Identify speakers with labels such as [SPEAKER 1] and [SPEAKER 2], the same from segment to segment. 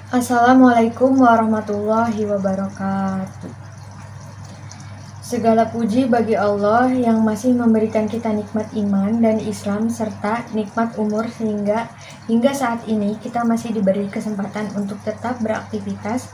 [SPEAKER 1] Assalamualaikum warahmatullahi wabarakatuh. Segala puji bagi Allah yang masih memberikan kita nikmat iman dan Islam serta nikmat umur sehingga hingga saat ini kita masih diberi kesempatan untuk tetap beraktivitas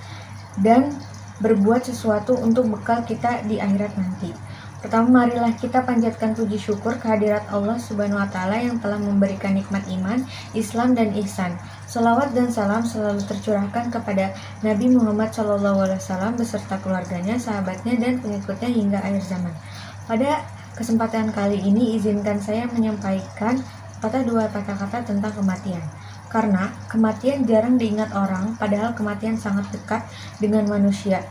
[SPEAKER 1] dan berbuat sesuatu untuk bekal kita di akhirat nanti. Pertama, marilah kita panjatkan puji syukur kehadirat Allah Subhanahu wa Ta'ala yang telah memberikan nikmat iman, Islam, dan ihsan. Salawat dan salam selalu tercurahkan kepada Nabi Muhammad SAW beserta keluarganya, sahabatnya, dan pengikutnya hingga akhir zaman. Pada kesempatan kali ini, izinkan saya menyampaikan dua kata-kata tentang kematian. Karena kematian jarang diingat orang, padahal kematian sangat dekat dengan manusia.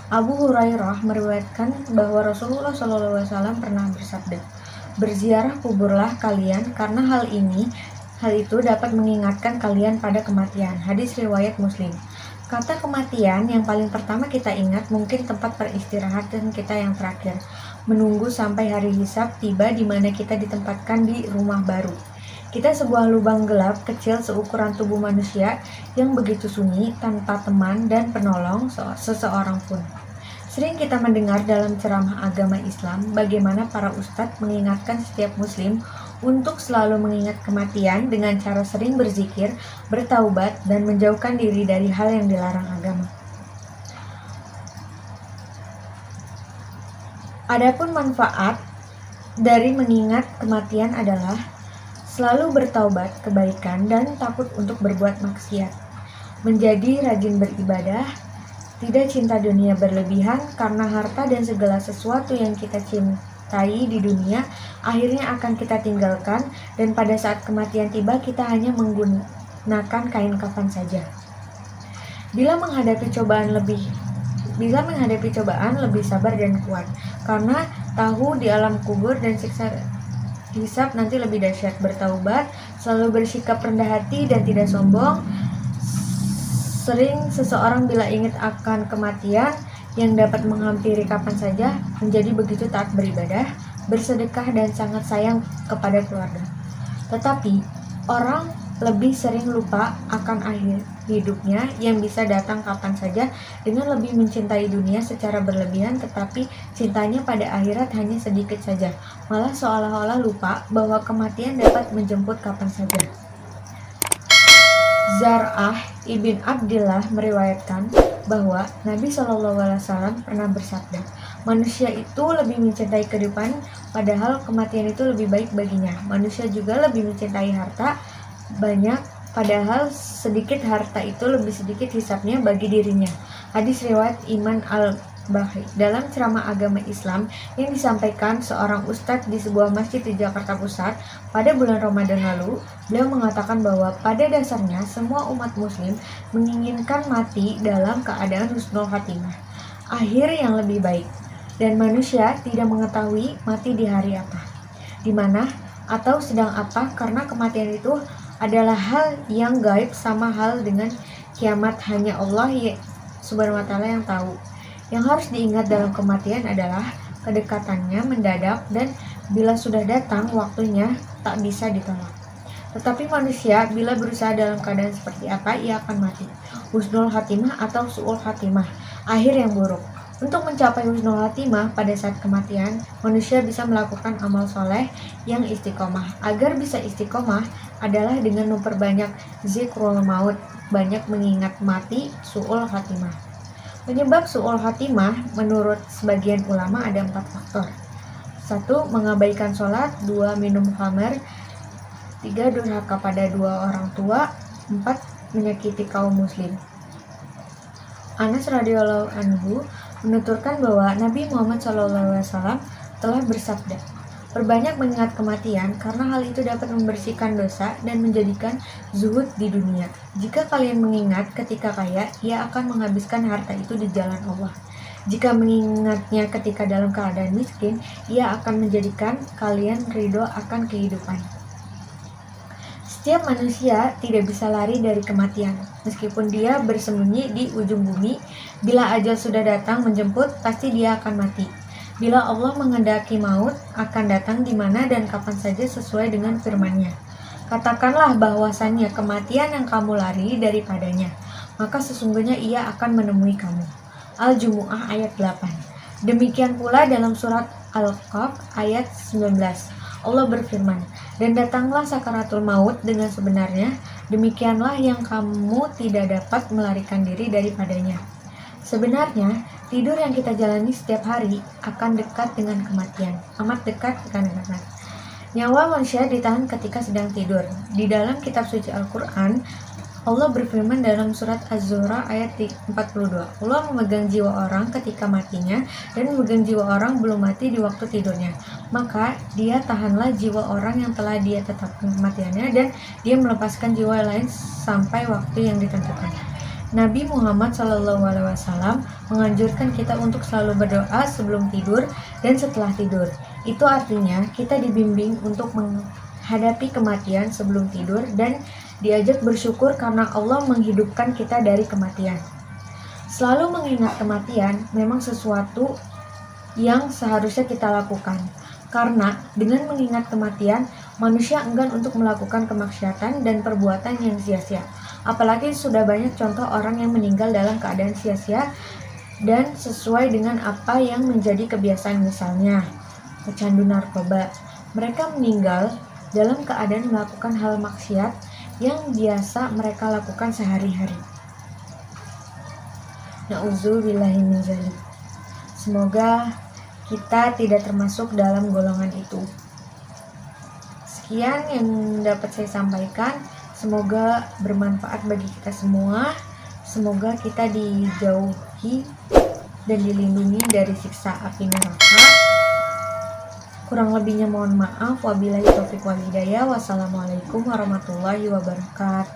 [SPEAKER 1] Abu Hurairah meriwayatkan bahwa Rasulullah SAW pernah bersabda, "Berziarah kuburlah kalian karena hal itu dapat mengingatkan kalian pada kematian." Hadis riwayat Muslim. Kata kematian yang paling pertama kita ingat mungkin tempat peristirahatan kita yang terakhir, menunggu sampai hari hisab tiba di mana kita ditempatkan di rumah baru. Kita sebuah lubang gelap kecil seukuran tubuh manusia yang begitu sunyi tanpa teman dan penolong seseorang pun. Sering kita mendengar dalam ceramah agama Islam bagaimana para ustadz mengingatkan setiap muslim untuk selalu mengingat kematian dengan cara sering berzikir, bertaubat, dan menjauhkan diri dari hal yang dilarang agama. Adapun manfaat dari mengingat kematian adalah selalu bertaubat kebaikan dan takut untuk berbuat maksiat, menjadi rajin beribadah, tidak cinta dunia berlebihan karena harta dan segala sesuatu yang kita cintai di dunia akhirnya akan kita tinggalkan dan pada saat kematian tiba kita hanya menggunakan kain kafan saja. Bila menghadapi cobaan lebih sabar dan kuat karena tahu di alam kubur dan siksa hisab nanti lebih dahsyat. Bertaubat, selalu bersikap rendah hati dan tidak sombong. Sering seseorang bila ingat akan kematian yang dapat menghampiri kapan saja, menjadi begitu taat beribadah, bersedekah dan sangat sayang kepada keluarga. Tetapi orang lebih sering lupa akan akhir hidupnya yang bisa datang kapan saja dengan lebih mencintai dunia secara berlebihan, tetapi cintanya pada akhirat hanya sedikit saja, malah seolah-olah lupa bahwa kematian dapat menjemput kapan saja. Zar'ah ibn Abdillah meriwayatkan bahwa Nabi SAW pernah bersabda, manusia itu lebih mencintai kehidupan padahal kematian itu lebih baik baginya. Manusia juga lebih mencintai harta banyak padahal sedikit harta itu lebih sedikit hisabnya bagi dirinya. Hadis riwayat Iman al-Bahri. Dalam ceramah agama Islam yang disampaikan seorang ustadz di sebuah masjid di Jakarta Pusat pada bulan Ramadan lalu, beliau mengatakan bahwa pada dasarnya semua umat muslim menginginkan mati dalam keadaan husnul khatimah, akhir yang lebih baik, dan manusia tidak mengetahui mati di hari apa, di mana, atau sedang apa, karena kematian itu adalah hal yang gaib sama hal dengan kiamat, hanya Allah Subhanahu wa Ta'ala yang tahu. Yang harus diingat dalam kematian adalah kedekatannya mendadak dan bila sudah datang waktunya tak bisa ditolak. Tetapi manusia bila berusaha dalam keadaan seperti apa, ia akan mati. Husnul khatimah atau su'ul khatimah, akhir yang buruk. Untuk mencapai husnul khatimah pada saat kematian, manusia bisa melakukan amal soleh yang istiqomah. Agar bisa istiqomah adalah dengan memperbanyak zikrul maut, banyak mengingat mati, su'ul khatimah. Penyebab su'ul khatimah menurut sebagian ulama ada 4 faktor. 1. Mengabaikan sholat. 2. Minum khamar. 3. Durhaka pada 2 orang tua. 4. Menyakiti kaum muslim. Anas radhiyallahu anhu menuturkan bahwa Nabi Muhammad SAW telah bersabda, "Perbanyak mengingat kematian karena hal itu dapat membersihkan dosa dan menjadikan zuhud di dunia. Jika kalian mengingat ketika kaya, ia akan menghabiskan harta itu di jalan Allah. Jika mengingatnya ketika dalam keadaan miskin, ia akan menjadikan kalian ridho akan kehidupan." Setiap manusia tidak bisa lari dari kematian, meskipun dia bersembunyi di ujung bumi. Bila ajal sudah datang menjemput, pasti dia akan mati. Bila Allah menghendaki maut, akan datang di mana dan kapan saja sesuai dengan firman-Nya. Katakanlah bahwasannya kematian yang kamu lari daripadanya, maka sesungguhnya ia akan menemui kamu. Al-Jumu'ah ayat 8. Demikian pula dalam surat Al-Qaf ayat 19. Allah berfirman, dan datanglah sakaratul maut dengan sebenarnya, demikianlah yang kamu tidak dapat melarikan diri daripadanya. Sebenarnya, tidur yang kita jalani setiap hari akan dekat dengan kematian, amat dekat dengan kematian. Nyawa manusia ditahan ketika sedang tidur. Di dalam kitab suci Al-Quran, Allah berfirman dalam surat Az-Zuhrah ayat 42. Allah memegang jiwa orang ketika matinya dan memegang jiwa orang belum mati di waktu tidurnya. Maka dia tahanlah jiwa orang yang telah dia tetapkan kematiannya dan dia melepaskan jiwa lain sampai waktu yang ditentukan. Nabi Muhammad SAW menganjurkan kita untuk selalu berdoa sebelum tidur dan setelah tidur. Itu artinya kita dibimbing untuk menghadapi kematian sebelum tidur dan diajak bersyukur karena Allah menghidupkan kita dari kematian. Selalu mengingat kematian memang sesuatu yang seharusnya kita lakukan. Karena dengan mengingat kematian, manusia enggan untuk melakukan kemaksiatan dan perbuatan yang sia-sia. Apalagi sudah banyak contoh orang yang meninggal dalam keadaan sia-sia dan sesuai dengan apa yang menjadi kebiasaan, misalnya pecandu narkoba. Mereka meninggal dalam keadaan melakukan hal maksiat yang biasa mereka lakukan sehari-hari. Na'udzubillahi min dzalik. Semoga kita tidak termasuk dalam golongan itu. Sekian yang dapat saya sampaikan. Semoga bermanfaat bagi kita semua. Semoga kita dijauhi dan dilindungi dari siksa api neraka. Kurang lebihnya mohon maaf. Wabillahi taufiq wal hidayah. Wassalamualaikum warahmatullahi wabarakatuh.